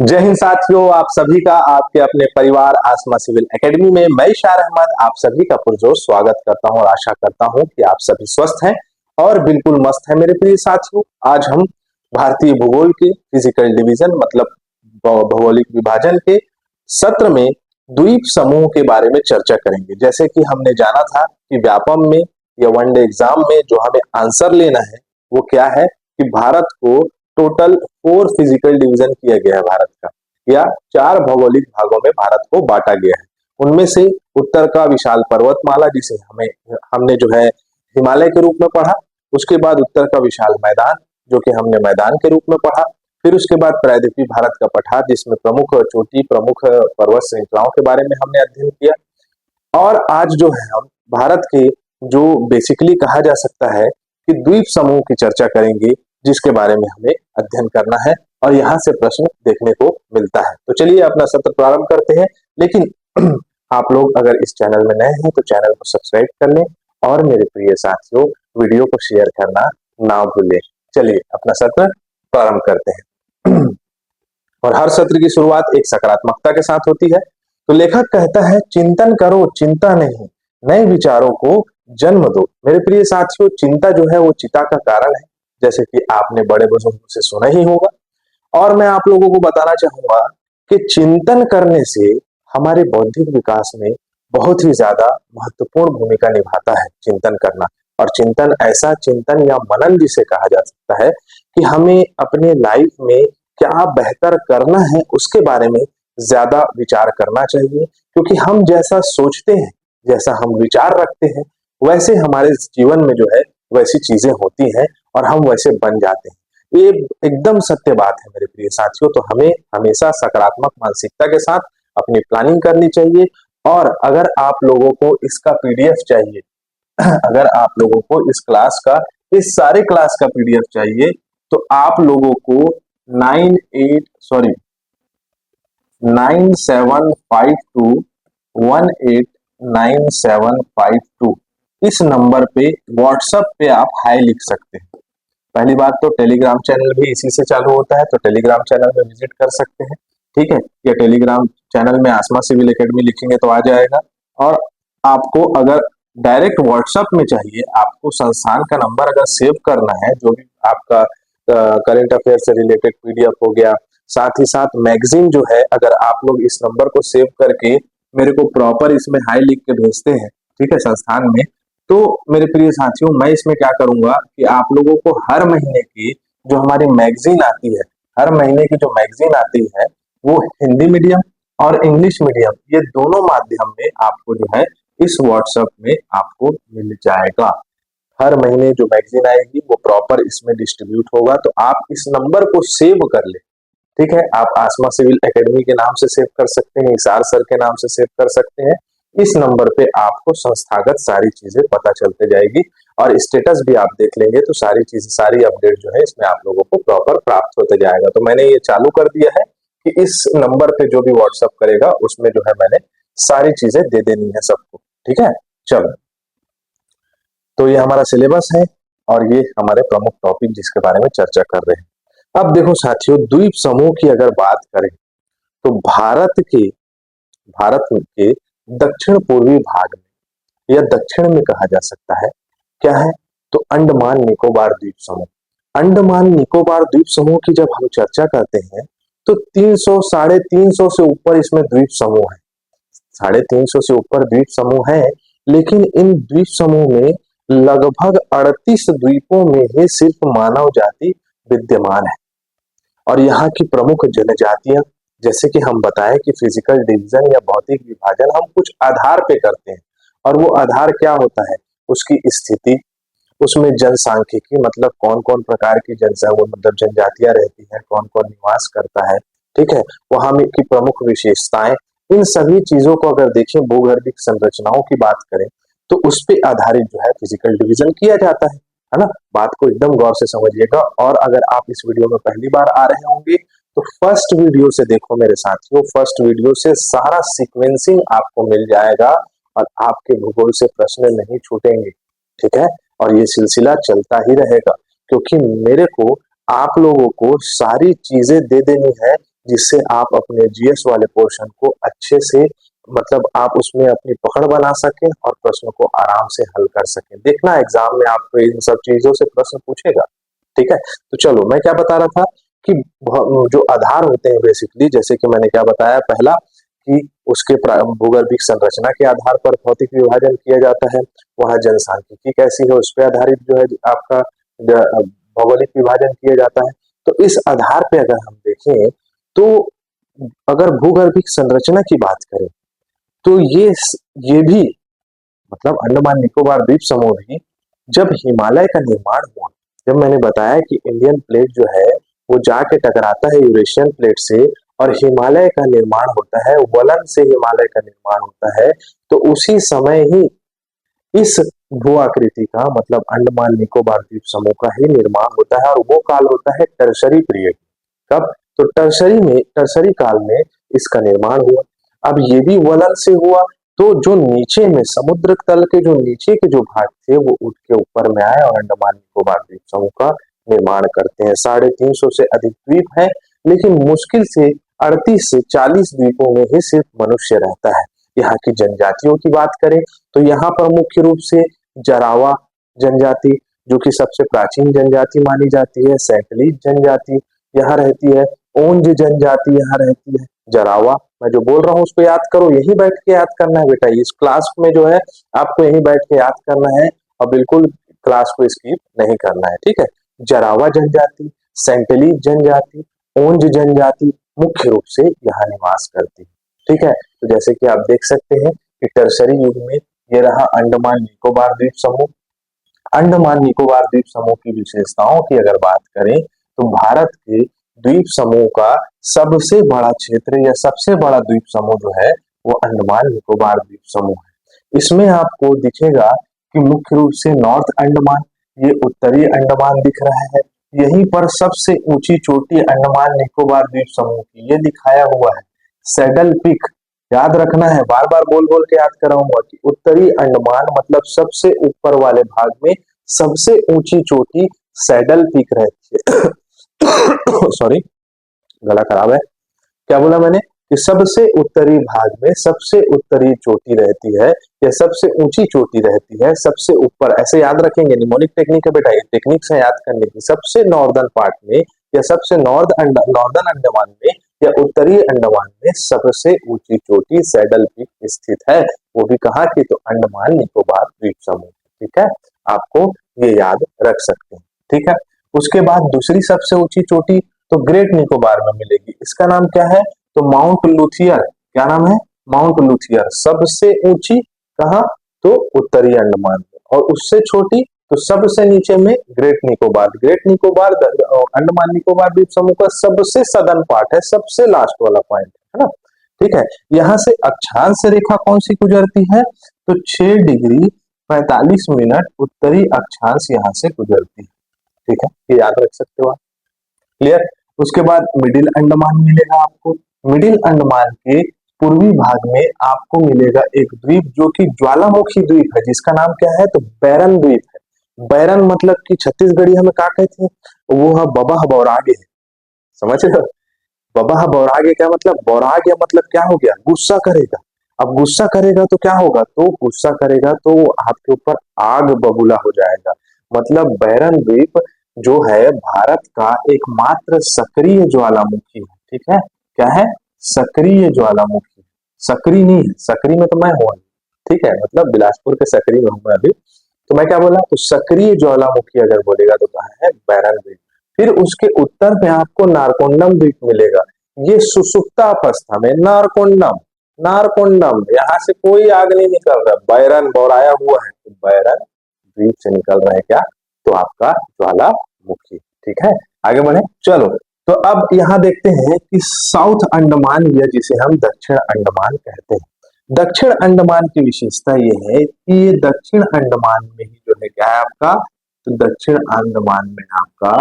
जय हिंद साथियों, आप सभी का आपके अपने परिवार आसमा सिविल एकेडमी में मैं इशार अहमद आप सभी का पुरजोर स्वागत करता हूं और आशा करता हूं कि आप सभी स्वस्थ हैं और बिल्कुल मस्त हैं। मेरे प्रिय साथियों, आज हम भारतीय भूगोल के फिजिकल डिवीजन मतलब भौगोलिक विभाजन के सत्र में द्वीप समूह के बारे में चर्चा करेंगे। जैसे कि हमने जाना था कि व्यापम में या वनडे एग्जाम में जो हमें आंसर लेना है वो क्या है कि भारत को टोटल 4 फिजिकल डिवीजन किया गया है भारत का, या 4 भौगोलिक भागों में भारत को बांटा गया है। उनमें से उत्तर का विशाल पर्वतमाला, जिसे हमने जो है हिमालय के रूप में पढ़ा। उसके बाद उत्तर का विशाल मैदान, जो कि हमने मैदान के रूप में पढ़ा। फिर उसके बाद प्रायद्वीपीय भारत का पठार, जिसमें प्रमुख चोटी प्रमुख पर्वत श्रृंखलाओं के बारे में हमने अध्ययन किया। और आज जो है हम भारत के जो बेसिकली कहा जा सकता है कि द्वीप समूह की चर्चा करेंगे, जिसके बारे में हमें अध्ययन करना है और यहाँ से प्रश्न देखने को मिलता है। तो चलिए अपना सत्र प्रारंभ करते हैं। लेकिन आप लोग अगर इस चैनल में नए हैं तो चैनल को सब्सक्राइब कर लें और मेरे प्रिय साथियों वीडियो को शेयर करना ना भूलें। चलिए अपना सत्र प्रारंभ करते हैं। और हर सत्र की शुरुआत एक सकारात्मकता के साथ होती है। तो लेखक कहता है, चिंतन करो चिंता नहीं, नए विचारों को जन्म दो। मेरे प्रिय साथियों, चिंता जो है वो चिता का कारण है, जैसे कि आपने बड़े बुजुर्गों से सुना ही होगा। और मैं आप लोगों को बताना चाहूंगा कि चिंतन करने से हमारे बौद्धिक विकास में बहुत ही ज्यादा महत्वपूर्ण भूमिका निभाता है चिंतन करना। और चिंतन, ऐसा चिंतन या मनन जिसे कहा जा सकता है कि हमें अपने लाइफ में क्या बेहतर करना है उसके बारे में ज्यादा विचार करना चाहिए। क्योंकि हम जैसा सोचते हैं, जैसा हम विचार रखते हैं, वैसे हमारे जीवन में जो है वैसी चीजें होती हैं और हम वैसे बन जाते हैं। ये एकदम सत्य बात है मेरे प्रिय साथियों। तो हमें हमेशा सकारात्मक मानसिकता के साथ अपनी प्लानिंग करनी चाहिए। और अगर आप लोगों को इसका पीडीएफ चाहिए, अगर आप लोगों को इस क्लास का, इस सारे क्लास का पीडीएफ चाहिए, तो आप लोगों को 9752189752 इस नंबर पे व्हाट्सएप पे आप हाई लिख सकते हैं। पहली बात तो टेलीग्राम चैनल भी इसी से चालू होता है, तो टेलीग्राम चैनल में विजिट कर सकते हैं। ठीक है, या टेलीग्राम चैनल में आसमा सिविल एकेडमी लिखेंगे तो आ जाएगा। और आपको अगर डायरेक्ट व्हाट्सएप में चाहिए, आपको संस्थान का नंबर अगर सेव करना है, जो भी आपका करंट अफेयर से रिलेटेड पीडीएफ हो गया, साथ ही साथ मैगजीन जो है, अगर आप लोग इस नंबर को सेव करके मेरे को प्रॉपर इसमें हाई लिख के भेजते हैं, ठीक है, संस्थान में, तो मेरे प्रिय साथियों मैं इसमें क्या करूंगा कि आप लोगों को हर महीने की जो हमारी मैगजीन आती है, हर महीने की जो मैगजीन आती है, वो हिंदी मीडियम और इंग्लिश मीडियम, ये दोनों माध्यम में आपको जो है इस व्हाट्सएप में आपको मिल जाएगा। हर महीने जो मैगजीन आएगी वो प्रॉपर इसमें डिस्ट्रीब्यूट होगा। तो आप इस नंबर को सेव कर ले। ठीक है, आप आसमा सिविल एकेडमी के नाम से सेव कर सकते हैं, इसार सर के नाम से सेव कर सकते हैं। इस नंबर पे आपको संस्थागत सारी चीजें पता चलते जाएगी और स्टेटस भी आप देख लेंगे तो सारी चीजें, सारी अपडेट जो है इसमें आप लोगों को प्रॉपर प्राप्त होते जाएगा। तो मैंने ये चालू कर दिया है कि इस नंबर पे जो भी व्हाट्सएप करेगा उसमें जो है मैंने सारी चीजें दे देनी है सबको। ठीक है, चलो, तो ये हमारा सिलेबस है और ये हमारे प्रमुख टॉपिक जिसके बारे में चर्चा कर रहे हैं। अब देखो साथियों, द्वीप समूह की अगर बात करें तो भारत के दक्षिण पूर्वी भाग में या दक्षिण में कहा जा सकता है, क्या है, तो अंडमान निकोबार द्वीप समूह। अंडमान निकोबार द्वीप समूह की जब हम चर्चा करते हैं तो 300 350 से ऊपर इसमें द्वीप समूह है। 350 से ऊपर द्वीप समूह है, लेकिन इन द्वीप समूह में लगभग 38 द्वीपों में ही सिर्फ मानव जाति विद्यमान है। और यहाँ की प्रमुख जनजातियां, जैसे कि हम बताएं कि फिजिकल डिवीजन या भौतिक विभाजन हम कुछ आधार पे करते हैं। और वो आधार क्या होता है, उसकी स्थिति, उसमें जनसांख्यिकी, मतलब कौन कौन प्रकार की मतलब जनजातियां रहती हैं, कौन कौन निवास करता है, ठीक है, वहां में की प्रमुख विशेषताएं, इन सभी चीजों को अगर देखें, भूगर्भिक संरचनाओं की बात करें, तो उस पे आधारित जो है फिजिकल डिवीजन किया जाता है ना। बात को एकदम गौर से समझिएगा। और अगर आप इस वीडियो में पहली बार आ रहे होंगे तो फर्स्ट वीडियो से देखो मेरे साथियों, फर्स्ट वीडियो से सारा सीक्वेंसिंग आपको मिल जाएगा और आपके भूगोल से प्रश्न नहीं छूटेंगे। ठीक है, और ये सिलसिला चलता ही रहेगा, क्योंकि मेरे को आप लोगों को सारी चीजें दे देनी है जिससे आप अपने जीएस वाले पोर्शन को अच्छे से मतलब आप उसमें अपनी पकड़ बना सकें और प्रश्न को आराम से हल कर सकें। देखना एग्जाम में आपको इन सब चीजों से प्रश्न पूछेगा। ठीक है, तो चलो मैं क्या बता रहा था कि जो आधार होते हैं बेसिकली, जैसे कि मैंने क्या बताया पहला कि उसके भूगर्भिक संरचना के आधार पर भौतिक विभाजन किया जाता है। वह जनसांख्यिकी कैसी है उस पर आधारित जो है आपका भौगोलिक विभाजन किया जाता है। तो इस आधार पे अगर हम देखें तो अगर भूगर्भिक संरचना की बात करें तो ये भी मतलब अंडमान निकोबार द्वीप समूह भी जब हिमालय का निर्माण हुआ, जब मैंने बताया कि इंडियन प्लेट जो है वो जाके टकराता है यूरेशियन प्लेट से और हिमालय का निर्माण होता है, वलन से हिमालय का निर्माण होता है, तो उसी समय ही इस भू आकृति का मतलब अंडमान निकोबार द्वीप समूह का ही निर्माण होता है और वो काल होता है टर्शरी पीरियड। कब? तो टर्शरी काल में इसका निर्माण हुआ। अब ये भी वलन से हुआ, तो जो नीचे में समुद्र तल के जो नीचे के जो भाग थे वो उठ के ऊपर में आए और अंडमान निकोबार द्वीप समूह का निर्माण करते हैं। 350 से अधिक द्वीप है, लेकिन मुश्किल से 38 से 40 द्वीपों में ही सिर्फ मनुष्य रहता है। यहाँ की जनजातियों की बात करें तो यहाँ पर मुख्य रूप से जरावा जनजाति जो कि सबसे प्राचीन जनजाति मानी जाती है, सैंकलीज जनजाति यहाँ रहती है, ओंज जनजाति यहाँ रहती है, जरावा मैं जो बोल रहा हूँ उसको याद करो, यही बैठ के याद करना है बेटा, इस क्लास में जो है आपको यही बैठ के याद करना है और बिल्कुल क्लास को स्किप नहीं करना है। ठीक है, जरावा जनजाति, सेंटलीज जनजाति, ओंज जनजाति मुख्य रूप से यहाँ निवास करती है। ठीक है, तो जैसे कि आप देख सकते हैं कि टर्शरी युग में ये रहा अंडमान निकोबार द्वीप समूह। अंडमान निकोबार द्वीप समूह की विशेषताओं की अगर बात करें तो भारत के द्वीप समूह का सबसे बड़ा क्षेत्र या सबसे बड़ा द्वीप समूह जो है वो अंडमान निकोबार द्वीप समूह है। इसमें आपको दिखेगा कि मुख्य रूप से नॉर्थ अंडमान, ये उत्तरी अंडमान दिख रहा है। यहीं पर सबसे ऊंची चोटी अंडमान निकोबार द्वीप समूह की ये दिखाया हुआ है, सैडल पीक। याद रखना है, बार बार बोल बोल के याद कराऊंगा कि उत्तरी अंडमान मतलब सबसे ऊपर वाले भाग में सबसे ऊंची चोटी सैडल पीक रहती है। सॉरी, गला खराब है। क्या बोला मैंने कि सबसे उत्तरी भाग में सबसे उत्तरी चोटी रहती है या सबसे ऊंची चोटी रहती है सबसे ऊपर, ऐसे याद रखेंगे, निमोनिक टेक्निक है बेटा, ये टेक्निक से याद करने की। सबसे नॉर्दर्न पार्ट में या सबसे नॉर्दर्न अंडमान में या उत्तरी अंडमान में सबसे ऊंची चोटी सैडल पीक स्थित है, वो भी कहाँ की? तो अंडमान निकोबार द्वीप समूह। ठीक है, आपको ये याद रख सकते हैं। ठीक है, उसके बाद दूसरी सबसे ऊंची चोटी तो ग्रेट निकोबार में मिलेगी, इसका नाम क्या है? तो माउंट लूथियर। क्या नाम है? माउंट लूथियर। सबसे ऊंची कहाँ? तो उत्तरी अंडमान में, और उससे छोटी तो सबसे नीचे में ग्रेट निकोबार। ग्रेट निकोबार अंडमान निकोबार द्वीप समूह का सबसे सदर्न पार्ट है, सबसे लास्ट वाला पॉइंट है ना। ठीक है, यहाँ से अक्षांश रेखा कौन सी गुजरती है? तो 6 डिग्री 45 मिनट उत्तरी अक्षांश यहाँ से गुजरती है। ठीक है, ये याद रख सकते हो आप। क्लियर। उसके बाद मिडिल अंडमान मिलेगा आपको। मिडिल अंडमान के पूर्वी भाग में आपको मिलेगा एक द्वीप जो कि ज्वालामुखी द्वीप है, जिसका नाम क्या है? तो बैरन द्वीप है। बैरन मतलब कि छत्तीसगढ़ी हमें क्या कहते हैं? वो है बबा बौरागे। समझ रहे हो? बबा बौरागे क्या मतलब? बौरागे मतलब क्या हो गया? गुस्सा करेगा। अब गुस्सा करेगा तो क्या होगा? तो गुस्सा करेगा तो आपके ऊपर आग बबूला हो जाएगा। मतलब बैरन द्वीप जो है भारत का एकमात्र सक्रिय ज्वालामुखी है। ठीक है, क्या है? सक्रिय ज्वालामुखी। सक्रिय नहीं है, सक्रिय में तो मैं हूं। ठीक है, मतलब बिलासपुर के सक्रिय में हूं मैं अभी। तो मैं क्या बोला? तो सक्रिय ज्वालामुखी अगर बोलेगा तो कहा है? बैरन द्वीप। फिर उसके उत्तर में आपको नारकोंडम द्वीप मिलेगा। ये सुसुप्ता अवस्था में नारकोंडम, नारकोंडम यहाँ से कोई आग नहीं निकल रहा, बैरन बौराया हुआ है, तो बैरन द्वीप से निकल रहा है क्या? तो आपका ज्वालामुखी। ठीक है, आगे बढ़े चलो। तो अब यहाँ देखते हैं कि साउथ अंडमान या जिसे हम दक्षिण अंडमान कहते हैं। दक्षिण अंडमान की विशेषता ये है कि ये दक्षिण अंडमान में ही जो है क्या है आपका? तो दक्षिण अंडमान में आपका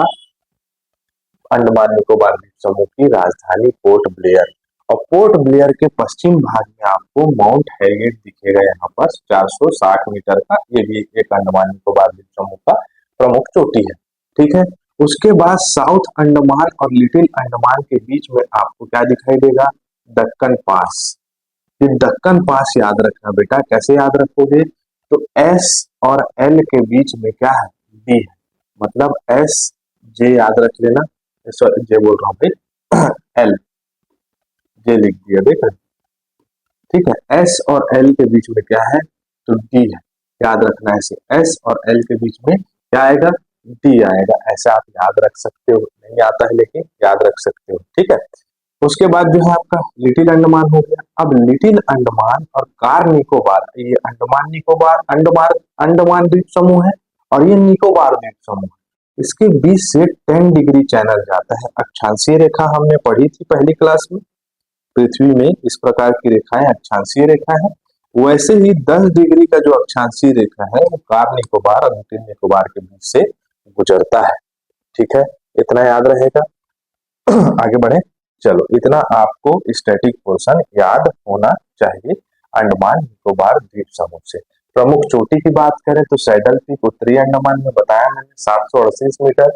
अंडमान निकोबार द्वीप समूह की राजधानी पोर्ट ब्लेयर, और पोर्ट ब्लेयर के पश्चिम भाग में आपको माउंट हैरिएट दिखेगा यहाँ पर 460 मीटर का। ये भी एक अंडमान निकोबार द्वीप समूह का प्रमुख चोटी है। ठीक है, उसके बाद साउथ अंडमान और लिटिल अंडमान के बीच में आपको क्या दिखाई देगा? दक्कन पास। ये दक्कन पास याद रखना बेटा। कैसे याद रखोगे? तो एस और एल के बीच में क्या है? डी है। मतलब एस जे याद रख लेना, सॉरी जे बोल रहा हूँ भाई, एल जे लिख दिया देखा, ठीक है। एस और एल के बीच में क्या है? तो डी है। याद रखना ऐसे, एस और एल के बीच में क्या आएगा? डी आएगा। ऐसे आप याद रख सकते हो, नहीं आता है लेकिन याद रख सकते हो, ठीक है। उसके बाद जो है आपका लिटिल अंडमान हो गया। अब लिटिल अंडमान और कार निकोबार, ये अंडमान निकोबार अंडमान अंडमान द्वीप समूह है और ये निकोबार द्वीप समूह है। इसके बीच से 10 डिग्री चैनल जाता है। अक्षांशीय रेखा हमने पढ़ी थी पहली क्लास में। पृथ्वी में इस प्रकार की रेखाएं अक्षांशीय रेखा है। वैसे ही 10 डिग्री का जो अक्षांशीय रेखा है वो कार निकोबार और लिटिल निकोबार के बीच से गुजरता है, ठीक है। इतना याद रहेगा। आगे बढ़े, चलो इतना आपको स्टैटिक पोर्शन याद होना चाहिए अंडमान निकोबार द्वीप समूह से। प्रमुख चोटी की बात करें तो सैडल पीक उत्तरी अंडमान में बताया मैंने 738 मीटर,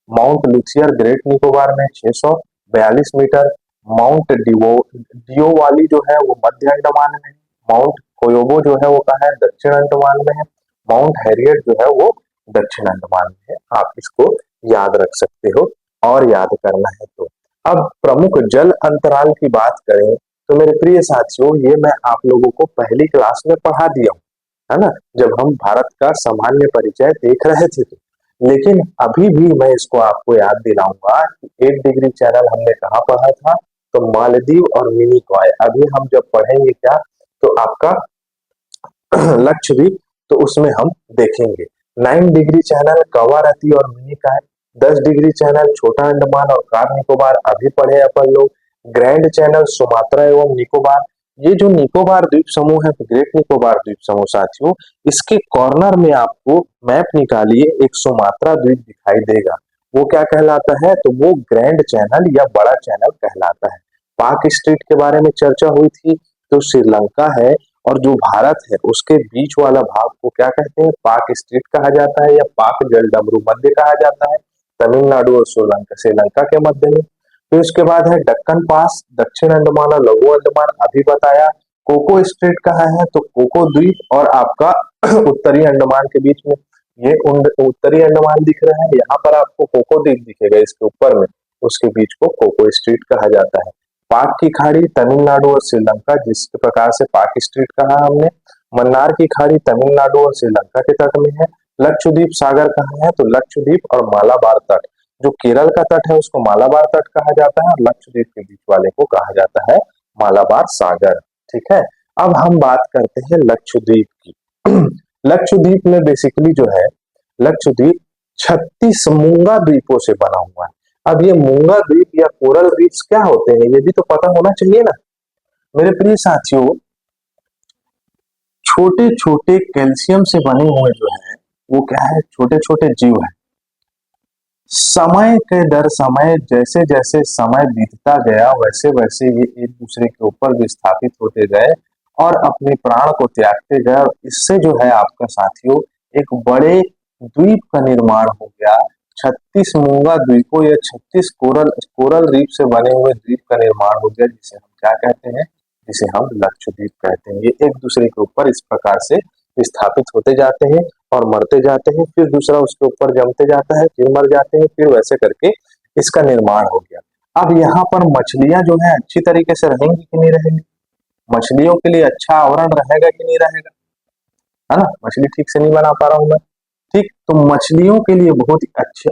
माउंट लुसियर ग्रेट निकोबार में 642 मीटर, माउंट डियो वाली जो है वो मध्य अंडमान में है, माउंट कोयोबो जो है वो कहाँ है? दक्षिण अंडमान में है, माउंट हैरियट जो है वो दक्षिण अंडमान में है। आप इसको याद रख सकते हो और याद करना है तो। अब प्रमुख जल अंतराल की बात करें तो मेरे प्रिय साथियों, ये मैं आप लोगों को पहली क्लास में पढ़ा दिया हूँ, है ना, जब हम भारत का सामान्य परिचय देख रहे थे तो। लेकिन अभी भी मैं इसको आपको याद दिलाऊंगा कि 8 डिग्री चैनल हमने कहाँ पढ़ा था? तो मालदीव और मिनिकॉय। अभी हम जब पढ़ेंगे क्या, तो आपका लक्षद्वीप, तो उसमें हम देखेंगे 9 डिग्री चैनल कवारती और मिनिकॉय, 10 डिग्री चैनल छोटा अंडमान और कार निकोबार अभी पढ़े अपन लोग, ग्रैंड चैनल सुमात्रा एवं निकोबार। ये जो निकोबार द्वीप समूह है, ग्रेट निकोबार द्वीप समूह साथियों, इसके कॉर्नर में आपको मैप निकालिए एक सुमात्रा द्वीप दिखाई देगा। वो क्या कहलाता है? तो वो ग्रैंड चैनल या बड़ा चैनल कहलाता है। पाक स्ट्रीट के बारे में चर्चा हुई थी, तो श्रीलंका है और जो भारत है उसके बीच वाला भाग को क्या कहते हैं? पाक स्ट्रीट कहा जाता है या पाक जलडमरू मध्य कहा जाता है। तमिलनाडु और श्रीलंका श्रीलंका के मध्य में। फिर उसके बाद है दक्कन पास, दक्षिण अंडमान और लघु अंडमान अभी बताया। कोको स्ट्रेट कहाँ है? तो कोको द्वीप और आपका उत्तरी अंडमान के बीच में। ये उत्तरी अंडमान दिख रहा है, यहाँ पर आपको कोको द्वीप दिखेगा इसके ऊपर में, उसके बीच को कोको स्ट्रीट कहा जाता है। पाक की खाड़ी तमिलनाडु और श्रीलंका, जिस प्रकार से पाक स्ट्रीट कहा हमने। मन्नार की खाड़ी तमिलनाडु और श्रीलंका के तट में है। लक्षद्वीप सागर कहाँ है? तो लक्षद्वीप और मालाबार तट, जो केरल का तट है उसको मालाबार तट कहा जाता है और लक्षद्वीप के बीच वाले को कहा जाता है मालाबार सागर, ठीक है। अब हम बात करते हैं लक्षद्वीप की। लक्षद्वीप में बेसिकली जो है, लक्षद्वीप 36 मूंगा द्वीपों से बना हुआ है। अब ये मूंगा द्वीप या कोरल द्वीप क्या होते हैं, ये भी तो पता होना चाहिए ना मेरे प्रिय साथियों। छोटे छोटे कैल्शियम से बने हुए जो है वो क्या है? छोटे छोटे जीव है। समय के दर समय जैसे जैसे समय बीतता गया वैसे वैसे ये एक दूसरे के ऊपर विस्थापित होते गए और अपने प्राण को त्यागते गए और इससे जो है आपका साथियों एक बड़े द्वीप का निर्माण हो गया। 36 मूंगा द्वीपों या 36 कोरल कोरल द्वीप से बने हुए द्वीप का निर्माण हो गया, जिसे हम क्या कहते हैं? जिसे हम लक्षद्वीप कहते हैं। ये एक दूसरे के ऊपर इस प्रकार से विस्थापित होते जाते हैं और मरते जाते हैं, फिर दूसरा उसके ऊपर जमते जाता है, फिर मर जाते हैं, फिर वैसे करके इसका निर्माण हो गया। अब यहाँ पर मछलियां जो है अच्छी तरीके से रहेंगी कि नहीं रहेंगी? मछलियों के लिए अच्छा आवरण रहेगा कि नहीं रहेगा? है ना, मछली ठीक से नहीं बना पा रहा हूं मैं, ठीक। तो मछलियों के लिए बहुत ही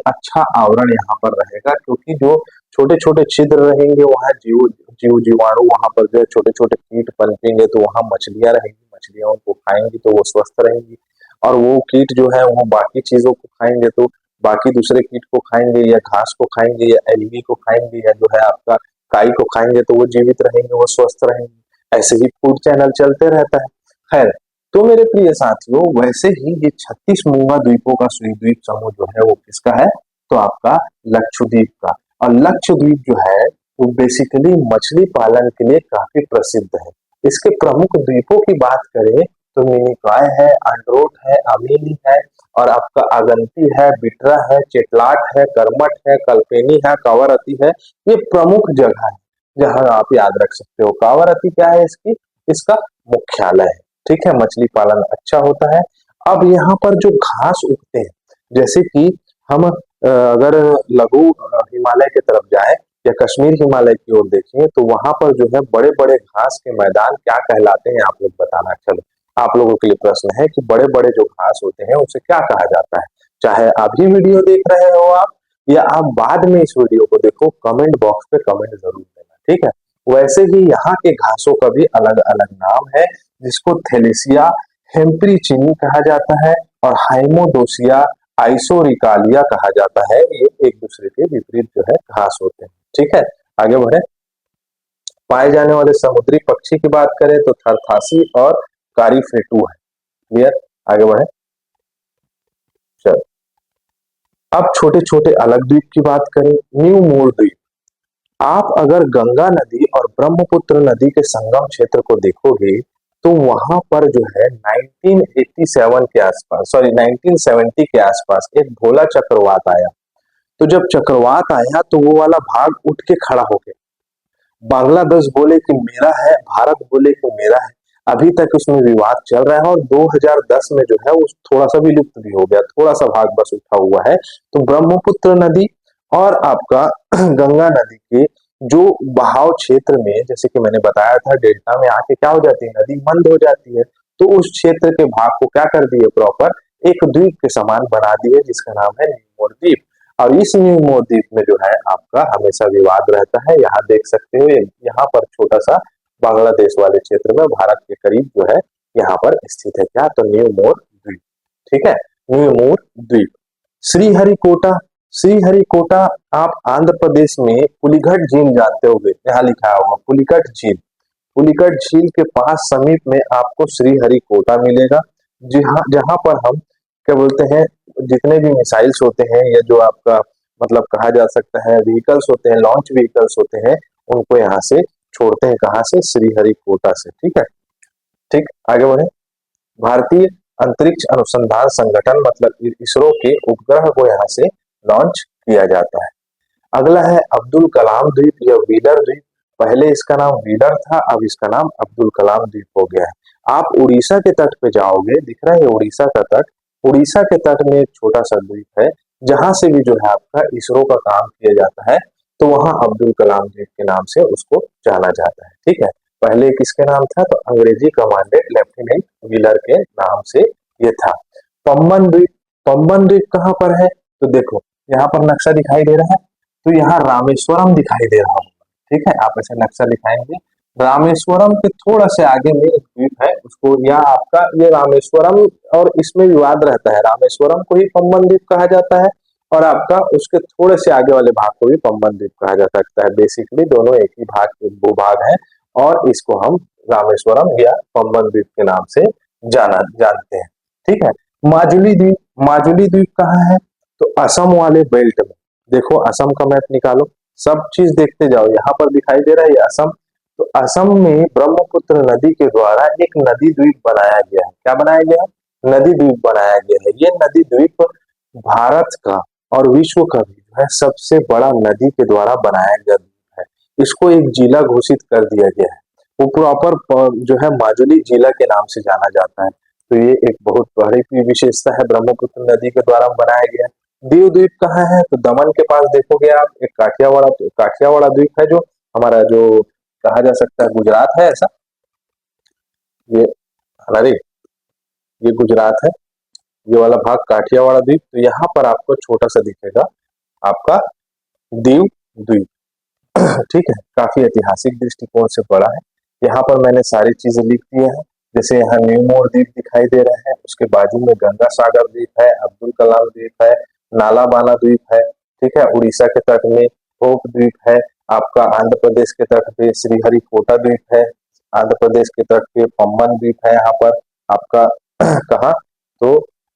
अच्छा आवरण यहाँ पर रहेगा, क्योंकि जो छोटे छोटे छिद्र रहेंगे वहां जीवाणु वहां पर जो है छोटे छोटे कीट पनपेंगे, तो वहां मछलियां रहेंगी, मछलियां उनको खाएंगी तो वो स्वस्थ रहेंगी। और वो कीट जो है वो बाकी चीजों को खाएंगे तो बाकी दूसरे कीट को खाएंगे या घास को खाएंगे या एल्गी को खाएंगे या जो है आपका काई को खाएंगे, तो वो जीवित रहेंगे, वो स्वस्थ रहेंगे। ऐसे ही फूड चैनल चलते रहता है। खैर, तो मेरे प्रिय साथियों वैसे ही ये 36 मूंगा द्वीपों का द्वीप समूह जो है वो किसका है? तो आपका लक्षद्वीप का। और लक्षद्वीप जो है वो बेसिकली मछली पालन के लिए काफी प्रसिद्ध है। इसके प्रमुख द्वीपों की बात करें तो मिनिकॉय है, अंडरोट है, अमीनी है और आपका आगंती है, बिटरा है, चेतलाट है, करमट है, कल्पेनी है, कावारती है। ये प्रमुख जगह है जहां आप याद रख सकते हो। कावारती क्या है इसकी, इसका मुख्यालय है। ठीक है, मछली पालन अच्छा होता है। अब यहाँ पर जो घास उगते हैं, जैसे कि हम अगर लघु हिमालय की तरफ जाए या कश्मीर हिमालय की ओर देखें तो वहां पर जो है बड़े बड़े घास के मैदान क्या कहलाते हैं, आप लोग बताना। चलो आप लोगों के लिए प्रश्न है कि बड़े बड़े जो घास होते हैं उसे क्या कहा जाता है। चाहे अभी वीडियो देख रहे हो आप या आप बाद में इस वीडियो को देखो, कमेंट बॉक्स पे कमेंट जरूर देना। ठीक है, वैसे ही यहाँ के घासों का भी अलग अलग नाम है, जिसको थेलेसिया हेम्प्रीचिनी कहा जाता है और हाइमोडोसिया आइसोरिकालिया कहा जाता है। ये एक दूसरे के विपरीत जो है घास होते हैं। ठीक है, आगे बढ़े। पाए जाने वाले समुद्री पक्षी की बात करें तो थरथासी और कारीफेटू है। क्लियर, आगे बढ़े। चलो अब छोटे छोटे अलग द्वीप की बात करें, न्यू मोर द्वीप। आप अगर गंगा नदी और ब्रह्मपुत्र नदी के संगम क्षेत्र को देखोगे तो वहां पर जो है 1987 के आसपास, सॉरी 1970 के आसपास एक भोला चक्रवात आया। तो जब चक्रवात आया तो वो वाला भाग उठ के खड़ा हो गया। बांग्लादेश बोले कि मेरा है, भारत बोले कि मेरा है। अभी तक उसमें विवाद चल रहा है और 2010 में जो है वो थोड़ा सा भी लुप्त भी हो गया, थोड़ा सा भाग बस उठा हुआ है। तो ब्रह्मपुत्र नदी और आपका गंगा नदी के जो बहाव क्षेत्र में, जैसे कि मैंने बताया था, डेल्टा में आके क्या हो जाती है, नदी बंद हो जाती है। तो उस क्षेत्र के भाग को क्या कर दिए, प्रॉपर एक द्वीप के समान बना दिए, जिसका नाम है न्यूमोर द्वीप। और इस न्यूमोर द्वीप में जो है आपका हमेशा विवाद रहता है। यहाँ देख सकते हो, यहाँ पर छोटा सा बांग्लादेश वाले क्षेत्र में भारत के करीब जो है यहाँ पर स्थित है क्या, तो न्यूमोर द्वीप। ठीक है, न्यूमोर द्वीप। श्रीहरिकोटा, श्रीहरिकोटा आप आंध्र प्रदेश में पुलिघट झील जानते होंगे, यहाँ लिखा होगा पुलिघट झील। पुलिघट झील के पास समीप में आपको श्रीहरिकोटा मिलेगा, जहाँ जहाँ पर हम क्या बोलते हैं, जितने भी मिसाइल्स होते हैं या जो आपका मतलब कहा जा सकता है व्हीकल्स होते हैं, लॉन्च व्हीकल्स होते हैं, उनको यहाँ से छोड़ते हैं। कहाँ से, श्रीहरिकोटा से। ठीक है, ठीक, आगे बढ़े। भारतीय अंतरिक्ष अनुसंधान संगठन मतलब इसरो के उपग्रह को यहाँ से लॉन्च किया जाता है। अगला है अब्दुल कलाम द्वीप या व्हीलर द्वीप। पहले इसका नाम व्हीलर था, अब इसका नाम अब्दुल कलाम द्वीप हो गया है। आप उड़ीसा के तट पे जाओगे, दिख रहा है उड़ीसा का तट, उड़ीसा के तट में एक छोटा सा द्वीप है जहां से भी जो है आपका इसरो का काम किया जाता है। तो वहां अब्दुल कलाम द्वीप के नाम से उसको जाना जाता है। ठीक है, पहले किसके नाम था, तो अंग्रेजी कमांडेड लेफ्टिनेंट व्हीलर के नाम से ये था। पम्बन द्वीप, पम्बन द्वीप कहाँ पर है, तो देखो यहाँ पर नक्शा दिखाई दे रहा है, तो यहाँ रामेश्वरम दिखाई दे रहा होगा। ठीक है, आप ऐसे नक्शा दिखाएंगे, रामेश्वरम के थोड़ा से आगे में एक द्वीप है, उसको या आपका ये रामेश्वरम, और इसमें विवाद रहता है, रामेश्वरम को ही पम्बन द्वीप कहा जाता है और आपका उसके थोड़े से आगे वाले भाग को भी पम्बन द्वीप कहा जा सकता है। बेसिकली दोनों एक ही भाग के दो भाग हैं और इसको हम रामेश्वरम या पम्बन द्वीप के नाम से जानते हैं। ठीक है, माजुली द्वीप, माजुली द्वीप कहाँ है, तो असम वाले बेल्ट में। देखो असम का मैप निकालो, सब चीज देखते जाओ, यहाँ पर दिखाई दे रहा है ये असम। तो असम में ब्रह्मपुत्र नदी के द्वारा एक नदी द्वीप बनाया गया है। क्या बनाया गया है, नदी द्वीप बनाया गया है। ये नदी द्वीप भारत का और विश्व का भी जो है सबसे बड़ा नदी के द्वारा बनाया गया द्वीप है। इसको एक जिला घोषित कर दिया गया है, वो प्रॉपर जो है माजुली जिला के नाम से जाना जाता है। तो ये एक बहुत बड़ी विशेषता है, ब्रह्मपुत्र नदी के द्वारा बनाया गया है। दीव द्वीप कहाँ है, तो दमन के पास देखोगे आप, एक काठियावाड़ा द्वीप है जो हमारा जो कहा जा सकता है गुजरात है, ऐसा ये, अरे ये गुजरात है, ये वाला भाग काठियावाड़ा द्वीप। तो यहाँ पर आपको छोटा सा दिखेगा आपका दीव द्वीप। ठीक है, काफी ऐतिहासिक दृष्टिकोण से बड़ा है। यहाँ पर मैंने सारी चीजें लिख दी है, जैसे यहाँ न्यूमोर द्वीप दिखाई दे रहा है, उसके बाजू में गंगा सागर द्वीप है, अब्दुल कलाम द्वीप है, नालाबाना द्वीप है। ठीक है, उड़ीसा के तट में ओक द्वीप है, आपका आंध्र प्रदेश के तट पे श्रीहरिकोटा द्वीप है, आंध्र प्रदेश के तट पे पम्बन द्वीप है। यहाँ पर आपका कहा, तो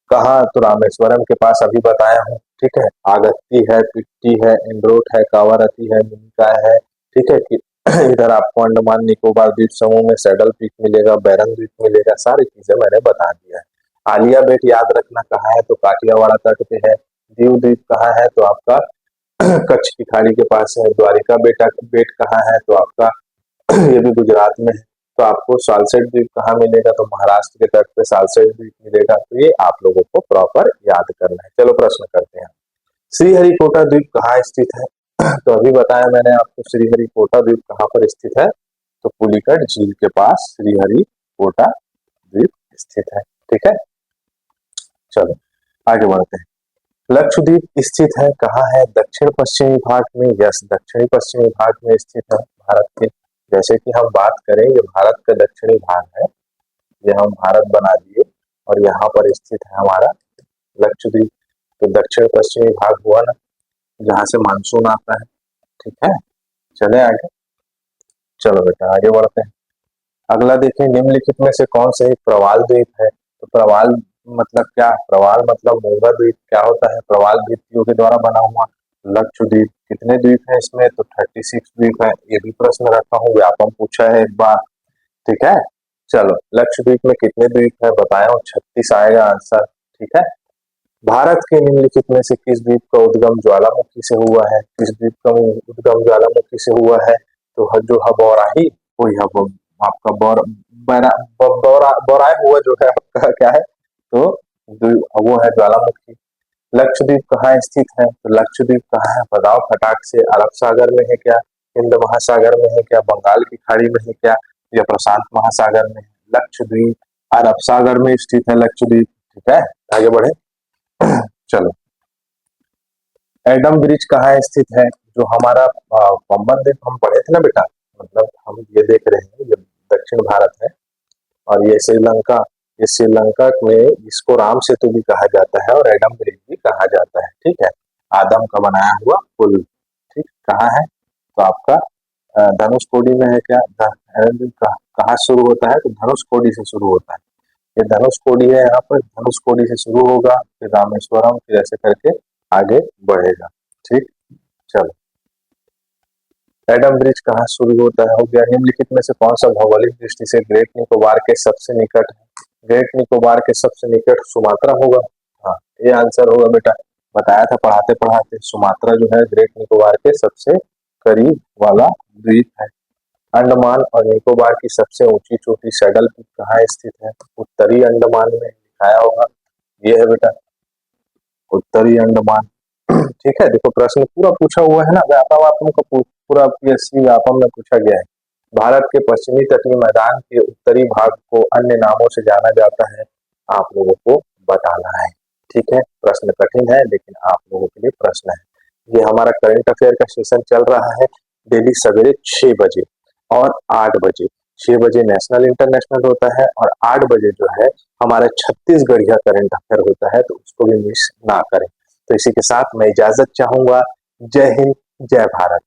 कहा तो रामेश्वरम के पास अभी बताया हूँ। ठीक है, आगत्ती है, पिट्टी है, इंद्रोट है, कावारती है, मिनिकॉय है। ठीक है, इधर आपको अंडमान निकोबार द्वीप समूह में सैडल पीक मिलेगा, बैरन द्वीप मिलेगा, सारी चीजें मैंने बता दिया है। आलिया बेट याद रखना कहाँ है, तो काठियावाड़ तट पे है। दीव द्वीप कहाँ है, तो आपका कच्छ की खाड़ी के पास है। द्वारिका बेटा बेट कहाँ है, तो आपका ये भी गुजरात में है। तो आपको सालसेट द्वीप कहाँ मिलेगा, तो महाराष्ट्र के तट पे सालसेट द्वीप मिलेगा। तो ये आप लोगों को प्रॉपर याद करना है। चलो प्रश्न करते हैं। श्रीहरिकोटा द्वीप कहाँ स्थित है? तो अभी बताया मैंने आपको श्रीहरिकोटा द्वीप कहाँ पर स्थित है, तो पुलिकट झील के पास श्रीहरिकोटा द्वीप स्थित है। ठीक है, चलो आगे बढ़ते हैं। लक्षद्वीप स्थित है कहाँ है? दक्षिण पश्चिमी भाग में। यस, दक्षिणी पश्चिमी भाग में स्थित है भारत के। जैसे कि हम बात करें, ये भारत का दक्षिणी भाग है, ये हम भारत बना दिए और यहाँ पर स्थित है हमारा लक्षद्वीप। तो दक्षिण पश्चिमी भाग हुआ ना, जहाँ से मानसून आता है। ठीक है, चले आगे। चलो बेटा आगे बढ़ते हैं। अगला देखिए, निम्नलिखित में से कौन सा एक प्रवाल द्वीप है? तो प्रवाल मतलब क्या? प्रवाल मतलब मूंगा द्वीप। क्या होता है? प्रवाल द्वीपों के द्वारा बना हुआ। लक्षद्वीप कितने द्वीप है इसमें? तो 36 द्वीप है। ये भी प्रश्न रखा हूँ, व्यापम पूछा है एक बार। ठीक है, चलो लक्षद्वीप में कितने द्वीप है बताया, 36 आएगा आंसर। ठीक है, भारत के निम्नलिखित में से किस द्वीप का उद्गम ज्वालामुखी से हुआ है? किस द्वीप का उद्गम ज्वालामुखी से हुआ है? तो जो बौराही, वो यहाँ आपका बौराई हुआ जो है आपका क्या है, तो वो है ज्वालामुखी। लक्षद्वीप कहाँ स्थित है? तो लक्षद्वीप कहाँ है बताओ फटाक से। अरब सागर में है क्या? हिंद महासागर में है क्या? बंगाल की खाड़ी में है क्या? या प्रशांत महासागर में है? लक्षद्वीप अरब सागर में स्थित है लक्षद्वीप। ठीक है, आगे बढ़े। चलो, एडम ब्रिज कहाँ स्थित है? जो हमारा पंबन द्वीप हम पढ़े थे ना बेटा, मतलब हम ये देख रहे हैं, ये दक्षिण भारत है और ये श्रीलंका। ये श्रीलंका में इसको राम सेतु भी कहा जाता है और एडम ब्रिज भी कहा जाता है। ठीक है, आदम का बनाया हुआ पुल। ठीक, कहाँ है? तो आपका धनुषकोडी में है क्या? कहाँ शुरू होता है? तो धनुषकोडी से शुरू होता है। ये धनुषकोडी है, यहाँ पर धनुषकोडी से शुरू होगा, फिर रामेश्वरम, फिर ऐसे करके आगे बढ़ेगा। ठीक, चलो एडम ब्रिज कहाँ शुरू होता है? हो गया। निम्नलिखित में से कौन सा भौगोलिक दृष्टि से ग्रेट निकोबार के सबसे निकट है? ग्रेट निकोबार के सबसे निकट सुमात्रा होगा। हाँ, ये आंसर होगा बेटा। बताया था पढ़ाते पढ़ाते, सुमात्रा जो है ग्रेट निकोबार के सबसे करीब वाला द्वीप है। अंडमान और निकोबार की सबसे ऊंची चोटी सैडल पीक कहाँ स्थित है? उत्तरी अंडमान में दिखाया होगा। ये है बेटा उत्तरी अंडमान। ठीक है, देखो प्रश्न पूरा पूछा हुआ है ना, व्यापक का पूरा पीएससी व्यापम में पूछा गया है। भारत के पश्चिमी तटीय मैदान के उत्तरी भाग को अन्य नामों से जाना जाता है, आप लोगों को बताना है। ठीक है, प्रश्न कठिन है लेकिन आप लोगों के लिए प्रश्न है। ये हमारा करंट अफेयर का सेशन चल रहा है डेली सवेरे 6 बजे और 8 बजे। 6 बजे नेशनल इंटरनेशनल होता है और 8 बजे जो है हमारा छत्तीसगढ़िया करंट अफेयर होता है, तो उसको भी मिस ना करें। तो इसी के साथ मैं इजाजत चाहूंगा। जय हिंद, जय भारत।